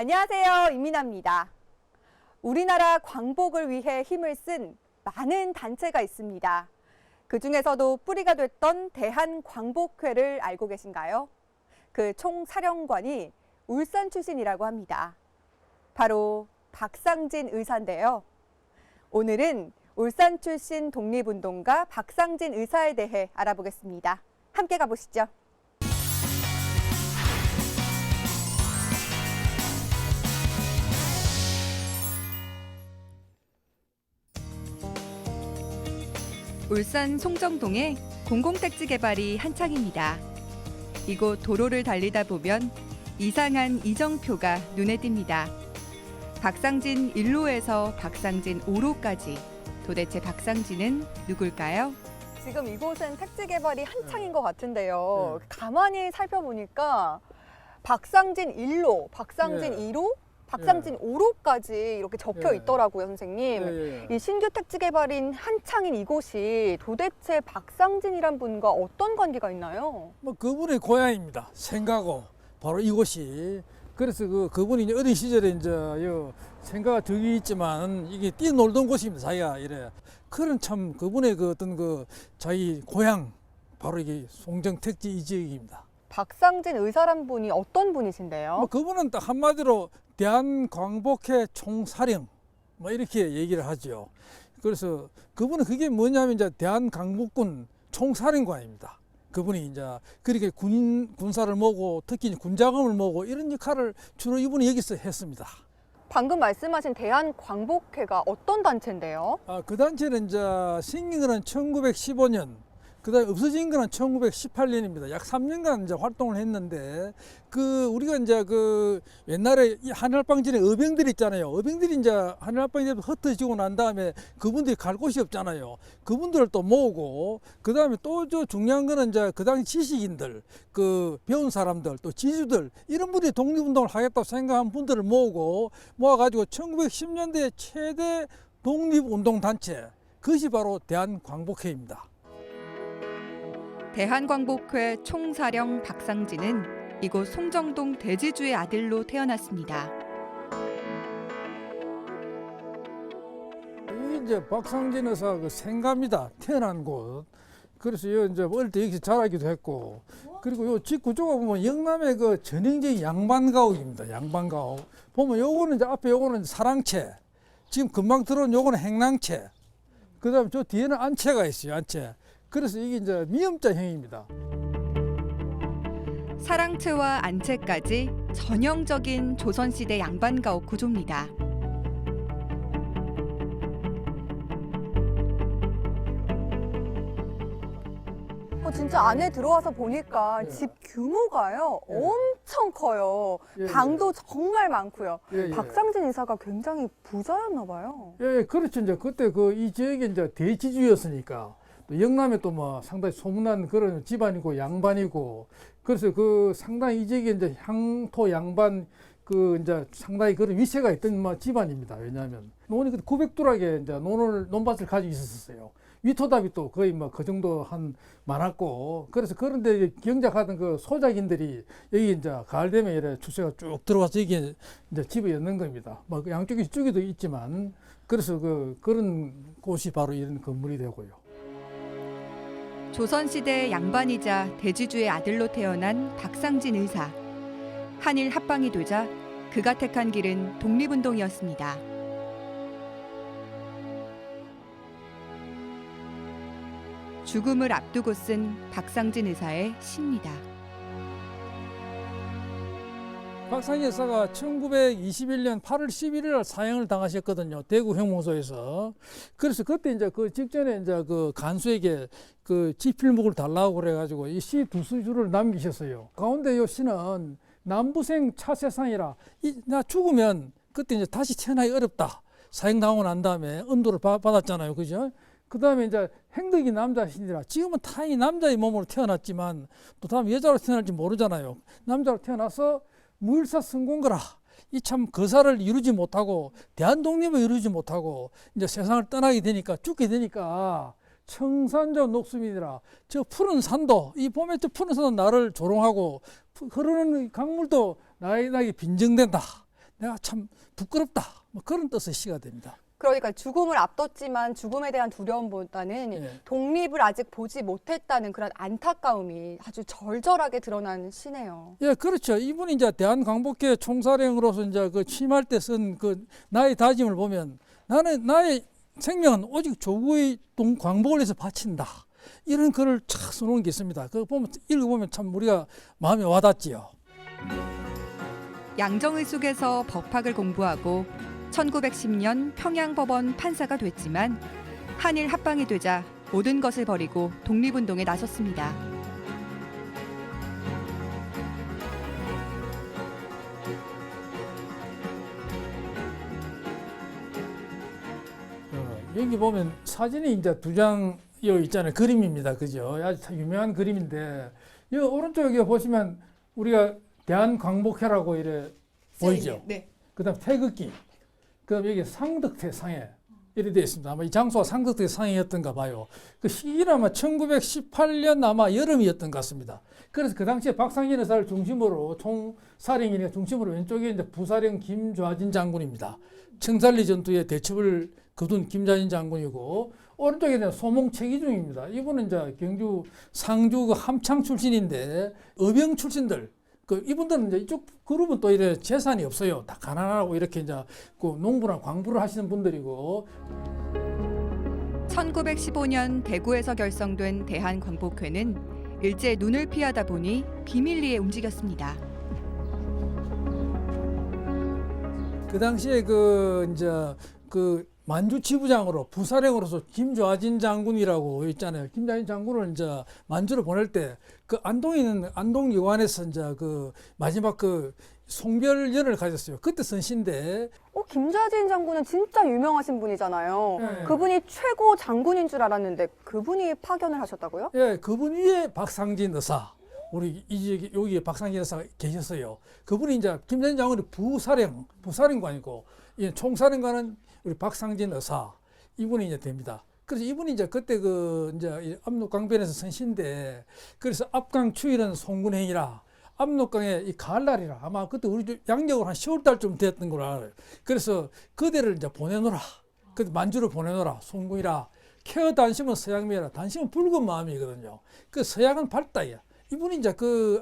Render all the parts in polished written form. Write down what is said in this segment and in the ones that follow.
안녕하세요. 이민아입니다. 우리나라 광복을 위해 힘을 쓴 많은 단체가 있습니다. 그 중에서도 뿌리가 됐던 대한광복회를 알고 계신가요? 그 총사령관이 울산 출신이라고 합니다. 바로 박상진 의사인데요. 오늘은 울산 출신 독립운동가 박상진 의사에 대해 알아보겠습니다. 함께 가보시죠. 울산 송정동에 공공택지 개발이 한창입니다. 이곳 도로를 달리다 보면 이상한 이정표가 눈에 띕니다. 박상진 1로에서 박상진 5로까지. 도대체 박상진은 누굴까요? 지금 이곳은 택지 개발이 한창인 것 같은데요. 가만히 살펴보니까 박상진 1로, 박상진 2로, 박상진 5로까지 이렇게 적혀 있더라고요, 선생님. 이 신규 택지 개발인 한창인 이곳이 도대체 박상진이란 분과 어떤 관계가 있나요? 그분의 고향입니다. 생가고 바로 이곳이. 그래서 그분이 이제 어린 시절에 이제 생가가 저기 있지만 이게 뛰어놀던 곳입니다. 자기가 이래. 그런 참 그분의 어떤 자기 고향 바로 이게 송정 택지 이 지역입니다. 박상진 의사란 분이 어떤 분이신데요? 그분은 딱 한마디로 대한광복회 총사령 이렇게 얘기를 하죠. 그래서 그분은 그게 뭐냐면 이제 대한광복군 총사령관입니다. 그분이 이제 그렇게 군사를 모으고 특히 군자금을 모으고 이런 역할을 주로 이분이 여기서 했습니다. 방금 말씀하신 대한광복회가 어떤 단체인데요? 그 단체는 이제 생긴 거는 1915년, 그다음에 없어진 거는 1918년입니다. 약 3년간 이제 활동을 했는데 우리가 이제 옛날에 이 한일합방전에 의병들 있잖아요. 의병들이 이제 한일합방전에 흩어지고 난 다음에 그분들이 갈 곳이 없잖아요. 그분들을 또 모으고 그다음에 또 중요한 거는 이제 그 당시 지식인들, 배운 사람들, 또 지주들 이런 분들이 독립운동을 하겠다고 생각한 분들을 모아가지고 1910년대 최대 독립운동단체, 그것이 바로 대한광복회입니다. 대한광복회 총사령 박상진은 이곳 송정동 대지주의 아들로 태어났습니다. 이제 박상진 의사 생가입니다. 태어난 곳. 그래서 이제 어릴 때 여기서 자라기도 했고, 그리고 요 집 구조가 보면 영남의 전형적인 양반가옥입니다. 양반가옥. 보면 요거는 이제 앞에 요거는 사랑채, 지금 금방 들어온 요거는 행랑채, 그다음에 저 뒤에는 안채가 있어요. 안채. 그래서 이게 이제 미음자형입니다. 사랑채와 안채까지 전형적인 조선시대 양반가옥 구조입니다. 진짜 안에 들어와서 보니까 집 규모가요 엄청 커요. 방도 정말 많고요. 박상진 이사가 굉장히 부자였나 봐요. 그렇죠. 이제 그때 이 지역이 이제 대지주였으니까. 또 영남에 또 상당히 소문난 그런 집안이고 양반이고, 그래서 상당히 이 지역에 이제 향토 양반 이제 상당히 그런 위세가 있던 집안입니다. 왜냐하면 논이 900두락의 이제 논밭을 가지고 있었어요. 위토답이 또 거의 그 정도 많았고, 그래서 그런데 경작하던 소작인들이 여기 이제 가을 되면 이래 추세가 쭉 들어와서 이게 이제 집에 였는 겁니다. 양쪽에 이쪽에도 있지만, 그래서 그런 곳이 바로 이런 건물이 되고요. 조선시대 양반이자 대지주의 아들로 태어난 박상진 의사. 한일 합방이 되자 그가 택한 길은 독립운동이었습니다. 죽음을 앞두고 쓴 박상진 의사의 시입니다. 박상진 의사가 1921년 8월 11일 날 사형을 당하셨거든요. 대구 형무소에서. 그래서 그때 이제 직전에 이제 간수에게 지필목을 달라고 그래가지고 이 시 두 수주를 남기셨어요. 가운데 이 시는 남부생 차세상이라, 나 죽으면 그때 이제 다시 태어나기 어렵다. 사형당하고 난 다음에 은도를 받았잖아요. 그죠? 그 다음에 이제 행덕이 남자시니라, 지금은 타인이 남자의 몸으로 태어났지만 또 다음 여자로 태어날지 모르잖아요. 남자로 태어나서 무일사 성공거라. 이 참 거사를 이루지 못하고 대한독립을 이루지 못하고 이제 세상을 떠나게 되니까, 죽게 되니까 청산저 녹수민이라, 저 푸른 산도, 이 봄에 저 푸른 산도 나를 조롱하고 흐르는 강물도 나에게 빈정된다. 내가 참 부끄럽다. 뭐 그런 뜻의 시가 됩니다. 그러니까 죽음을 앞뒀지만 죽음에 대한 두려움보다는 예. 독립을 아직 보지 못했다는 그런 안타까움이 아주 절절하게 드러나는 시네요. 예, 그렇죠. 이분이 이제 대한광복회 총사령으로서 이제 그 취임할 때 쓴 그 나의 다짐을 보면 나는 나의 생명은 오직 조국의 광복을 위해서 바친다. 이런 글을 착 써놓은 게 있습니다. 그거 보면 읽어보면 참 우리가 마음에 와닿지요. 양정을 속에서 법학을 공부하고 1910년 평양법원 판사가 됐지만 한일 합방이 되자 모든 것을 버리고 독립운동에 나섰습니다. 여기 보면 사진이 이제 두 장 있잖아요. 그림입니다. 그죠? 아주 참 유명한 그림인데 이 오른쪽에 보시면 우리가 대한광복회라고 이래 보이죠? 네. 그다음 태극기, 그다음 여기 상덕회 상해 이렇게 되어 있습니다. 아마 이 장소가 상덕회 상해였던가 봐요. 그 시기는 아마 1918년 아마 여름이었던 것 같습니다. 그래서 그 당시에 박상진 의사를 중심으로 총사령이니까 중심으로 왼쪽에 이제 부사령 김좌진 장군입니다. 청산리 전투에 대첩을 거둔 김좌진 장군이고 오른쪽에는 소몽 최기중입니다. 이분은 이제 경주 상주 그 함창 출신인데 의병 출신들. 그 이분들은 이제 이쪽 그룹은 또 이래 재산이 없어요. 다 가난하고 이렇게 이제 그 농부나 광부를 하시는 분들이고. 1915년 대구에서 결성된 대한광복회는 일제 눈을 피하다 보니 비밀리에 움직였습니다. 그 당시에 그 이제 그 만주 지부장으로 부사령으로서 김좌진 장군이라고 있잖아요. 김좌진 장군을 이제 만주로 보낼 때 그 안동에 있는 안동여관에서 이제 그 마지막 그 송별연을 가졌어요. 그때 선시인데. 김좌진 장군은 진짜 유명하신 분이잖아요. 네. 그분이 최고 장군인 줄 알았는데 그분이 파견을 하셨다고요? 예, 그분 위에 박상진 의사. 우리 여기 박상진 의사가 계셨어요. 그분이 이제 김좌진 장군이 부사령관이고 총사령관은 우리 박상진 의사 이분이 이제 됩니다. 그래서 이분이 이제 그때 그 이제 압록강변에서 선시인데 그래서 압강 추일은 송군행이라 압록강에 이 가을날이라 아마 그때 우리 양력으로 한 10월 달쯤 됐던 걸로 알아요. 그래서 그대를 이제 보내노라. 그 만주를 보내노라. 송군이라 케어 단심은 서양미라. 단심은 붉은 마음이거든요. 그 서양은 밝다야. 이분이 이제 그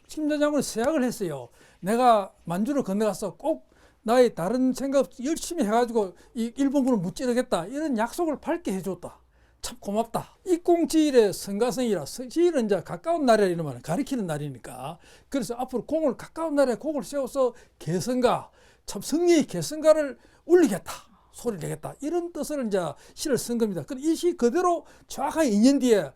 김좌진 장군이 서약을 했어요. 내가 만주를 건너가서 꼭 나의 다른 생각 열심히 해가지고 이 일본군을 무찌르겠다 이런 약속을 밝게 해줬다. 참 고맙다. 입공지일의 성가성이라 지일은 이제 가까운 나라를 이름을 가리키는 날이니까 그래서 앞으로 공을 가까운 나라에 공을 세워서 개성가 참 승리의 개성가를 울리겠다. 소리를 내겠다. 이런 뜻을 이제 시를 쓴 겁니다. 이 시 그대로 정확하게 2년 뒤에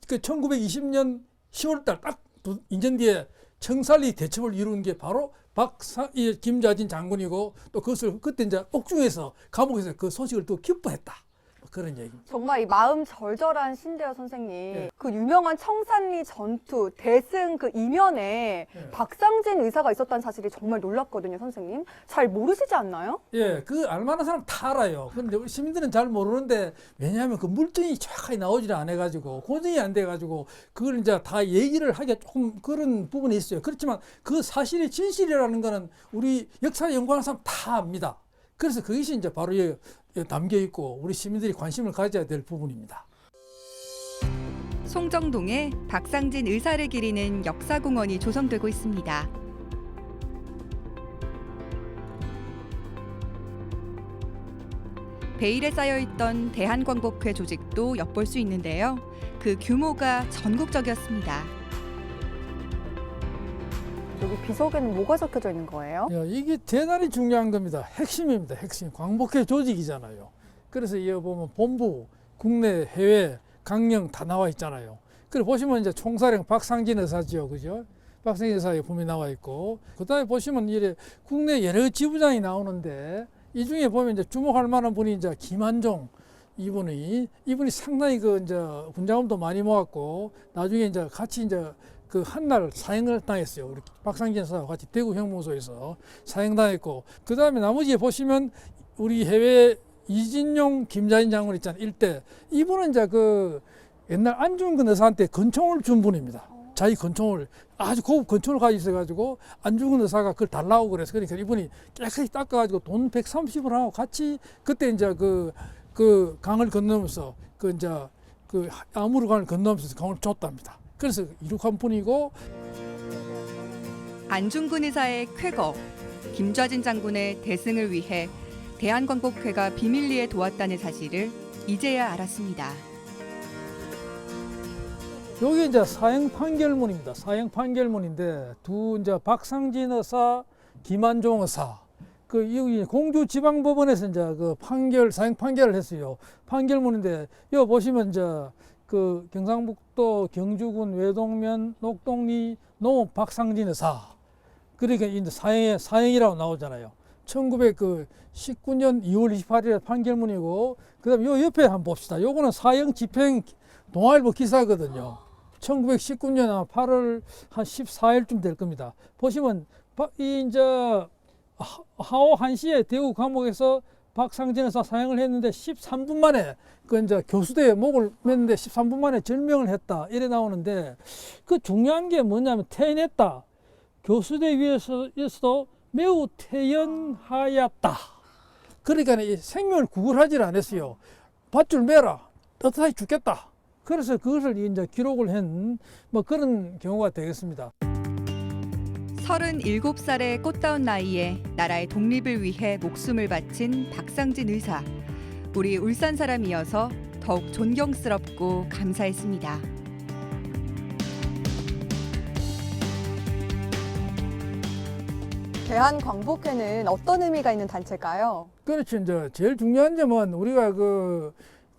1920년 10월달 딱 2년 뒤에 청산리 대첩을 이룬 게 바로 김좌진 장군이고 또 그것을 그때 이제 옥중에서 감옥에서 그 소식을 또 기뻐했다. 그런 얘기입니다. 정말 이 마음 절절한 신데요, 선생님. 네. 그 유명한 청산리 전투 대승 그 이면에 네. 박상진 의사가 있었다는 사실이 정말 놀랍거든요, 선생님. 잘 모르시지 않나요? 예, 그 알만한 사람 다 알아요. 그런데 우리 시민들은 잘 모르는데 왜냐하면 그 물증이 정확하게 나오지를 않아가지고 고증이 안 돼가지고 그걸 이제 다 얘기를 하기가 조금 그런 부분이 있어요. 그렇지만 그 사실이 진실이라는 거는 우리 역사 연구하는 사람 다 압니다. 그래서 그것이 이제 바로 담겨 있고 우리 시민들이 관심을 가져야 될 부분입니다. 송정동에 박상진 의사를 기리는 역사공원이 조성되고 있습니다. 베일에 쌓여있던 대한광복회 조직도 엿볼 수 있는데요. 그 규모가 전국적이었습니다. 여기 비석에는 뭐가 적혀져 있는 거예요? 이게 대단히 중요한 겁니다. 핵심입니다. 핵심. 광복회 조직이잖아요. 그래서 이거 보면 본부, 국내, 해외, 강령 다 나와 있잖아요. 그리고 보시면 이제 총사령 박상진 의사지요. 그죠? 박상진 의사의 품이 나와 있고, 그 다음에 보시면 이래 국내 여러 지부장이 나오는데, 이 중에 보면 이제 주목할 만한 분이 이제 김한종 이분이 상당히 이제 군자금도 많이 모았고, 나중에 이제 같이 이제 그 한날 사형을 당했어요. 우리 박상진 의사와 같이 대구 형무소에서 사형당했고, 그 다음에 나머지에 보시면 우리 해외 이진용, 김좌진 장군 있잖아요. 일대 이분은 이제 그 옛날 안중근 의사한테 권총을 준 분입니다. 자기 권총을 아주 고급 권총을 가지고 있어가지고 안 죽은 의사가 그걸 달라고 그래서 그러니까 이분이 깨끗이 닦아가지고 돈 130을 하고 같이 그때 이제 그 강을 건너면서 그 이제 그 아무르 강을 건너면서 강을 줬답니다. 그래서 이륙한 분이고 안중근 의사의 쾌거, 김좌진 장군의 대승을 위해 대한광복회가 비밀리에 도왔다는 사실을 이제야 알았습니다. 여기 이제 사형 판결문입니다. 사형 판결문인데 두 이제 박상진 의사, 김한종 의사 그 여기 공주지방법원에서 이제 그 사형 판결을 했어요. 판결문인데 여기 보시면 이제 그 경상북도 경주군 외동면 녹동리 농업 박상진 의사 그러니까 이제 사형이라고 나오잖아요. 1919년 2월 28일 판결문이고 그다음 요 옆에 한번 봅시다. 요거는 사형 집행 동아일보 기사거든요. 1919년 8월 한 14일쯤 될 겁니다. 보시면 이 이제 하오 1시에 대구 감옥에서 박상진 의사 사형을 했는데 13분 만에 그 이제 교수대에 목을 맸는데 13분 만에 절명을 했다 이래 나오는데 그 중요한 게 뭐냐면 퇴인했다. 교수대 위에서도 매우 태연하였다. 그러니까 이 생명을 구걸하지 않았어요. 밧줄 매라. 떳떳하게 죽겠다. 그래서 그것을 이제 기록을 한 뭐 그런 경우가 되겠습니다. 37살의 꽃다운 나이에 나라의 독립을 위해 목숨을 바친 박상진 의사. 우리 울산 사람이어서 더욱 존경스럽고 감사했습니다. 대한광복회는 어떤 의미가 있는 단체일까요? 그렇죠. 이제 제일 중요한 점은 우리가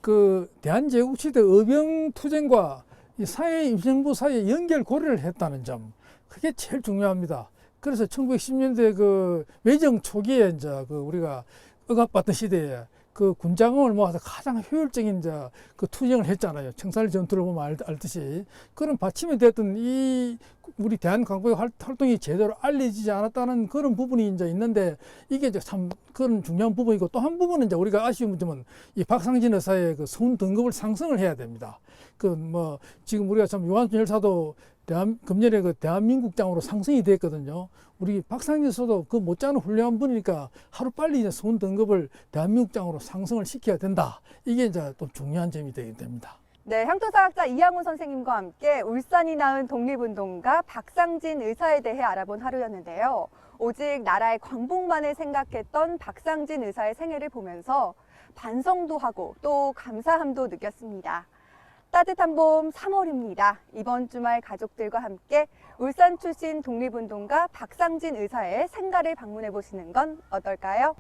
그 대한제국시대 의병투쟁과 이 사회 임시정부 사이에 연결 고리를 했다는 점. 그게 제일 중요합니다. 그래서 1910년대 그 외정 초기에 이제 그 우리가 억압받던 시대에 그 군장을 모아서 가장 효율적인 이제 그 투쟁을 했잖아요. 청산리 전투를 보면 알듯이 그런 받침이 됐던 이 우리 대한광복회 활동이 제대로 알려지지 않았다는 그런 부분이 이제 있는데 이게 이제 참 그런 중요한 부분이고 또 한 부분은 이제 우리가 아쉬운 점은 이 박상진 의사의 그 선 등급을 상승을 해야 됩니다. 그 뭐 지금 우리가 참 유한순 열사도 금년에 그 대한민국장으로 상승이 됐거든요. 우리 박상진 의사도 그 못지않은 훌륭한 분이니까 하루 빨리 이제 선 등급을 대한민국장으로 상승을 시켜야 된다. 이게 이제 또 중요한 점이 되게 됩니다. 네, 향토사학자 이양훈 선생님과 함께 울산이 낳은 독립운동가 박상진 의사에 대해 알아본 하루였는데요. 오직 나라의 광복만을 생각했던 박상진 의사의 생애를 보면서 반성도 하고 또 감사함도 느꼈습니다. 따뜻한 봄 3월입니다. 이번 주말 가족들과 함께 울산 출신 독립운동가 박상진 의사의 생가를 방문해 보시는 건 어떨까요?